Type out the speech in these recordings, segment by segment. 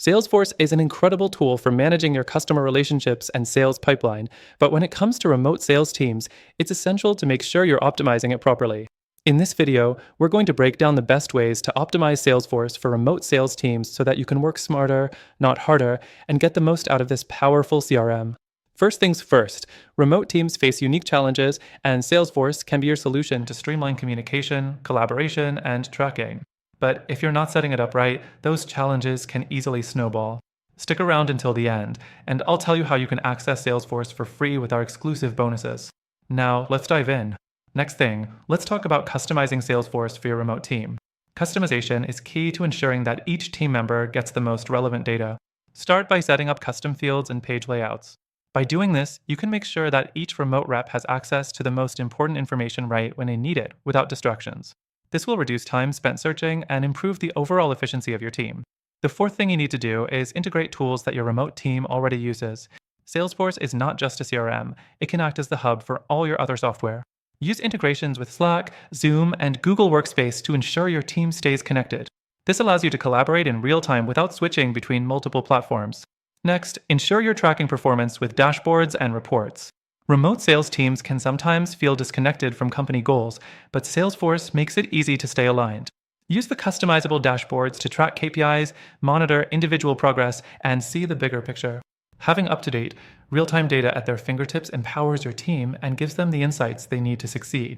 Salesforce is an incredible tool for managing your customer relationships and sales pipeline, but when it comes to remote sales teams, it's essential to make sure you're optimizing it properly. In this video, we're going to break down the best ways to optimize Salesforce for remote sales teams so that you can work smarter, not harder, and get the most out of this powerful CRM. First things first, remote teams face unique challenges, and Salesforce can be your solution to streamline communication, collaboration, and tracking. But if you're not setting it up right, those challenges can easily snowball. Stick around until the end, and I'll tell you how you can access Salesforce for free with our exclusive bonuses. Now, let's dive in. Next thing, let's talk about customizing Salesforce for your remote team. Customization is key to ensuring that each team member gets the most relevant data. Start by setting up custom fields and page layouts. By doing this, you can make sure that each remote rep has access to the most important information right when they need it, without distractions. This will reduce time spent searching and improve the overall efficiency of your team. The fourth thing you need to do is integrate tools that your remote team already uses. Salesforce is not just a CRM, it can act as the hub for all your other software. Use integrations with Slack, Zoom, and Google Workspace to ensure your team stays connected. This allows you to collaborate in real time without switching between multiple platforms. Next, ensure you're tracking performance with dashboards and reports. Remote sales teams can sometimes feel disconnected from company goals, but Salesforce makes it easy to stay aligned. Use the customizable dashboards to track KPIs, monitor individual progress, and see the bigger picture. Having up-to-date, real-time data at their fingertips empowers your team and gives them the insights they need to succeed.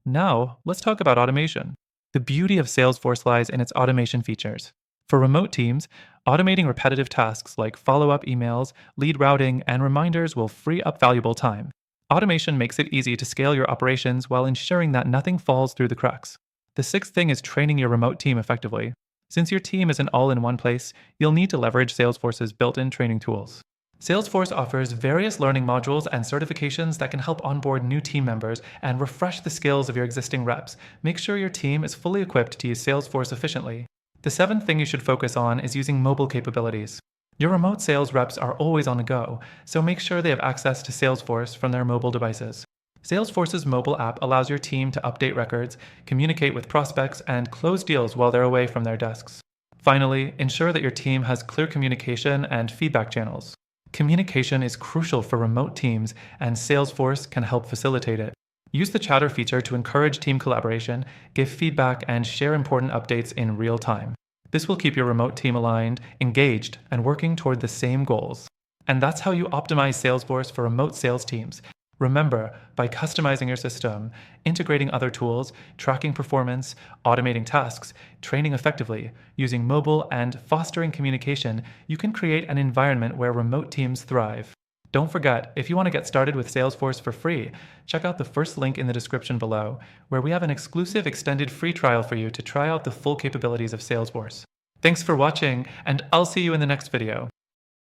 Now, let's talk about automation. The beauty of Salesforce lies in its automation features. For remote teams, automating repetitive tasks like follow-up emails, lead routing, and reminders will free up valuable time. Automation makes it easy to scale your operations while ensuring that nothing falls through the cracks. The sixth thing is training your remote team effectively. Since your team isn't all in one place, you'll need to leverage Salesforce's built-in training tools. Salesforce offers various learning modules and certifications that can help onboard new team members and refresh the skills of your existing reps. Make sure your team is fully equipped to use Salesforce efficiently. The seventh thing you should focus on is using mobile capabilities. Your remote sales reps are always on the go, so make sure they have access to Salesforce from their mobile devices. Salesforce's mobile app allows your team to update records, communicate with prospects, and close deals while they're away from their desks. Finally, ensure that your team has clear communication and feedback channels. Communication is crucial for remote teams, and Salesforce can help facilitate it. Use the chatter feature to encourage team collaboration, give feedback, and share important updates in real time. This will keep your remote team aligned, engaged, and working toward the same goals. And that's how you optimize Salesforce for remote sales teams. Remember, by customizing your system, integrating other tools, tracking performance, automating tasks, training effectively, using mobile, and fostering communication, you can create an environment where remote teams thrive. Don't forget, if you want to get started with Salesforce for free, check out the first link in the description below, where we have an exclusive extended free trial for you to try out the full capabilities of Salesforce. Thanks for watching, and I'll see you in the next video.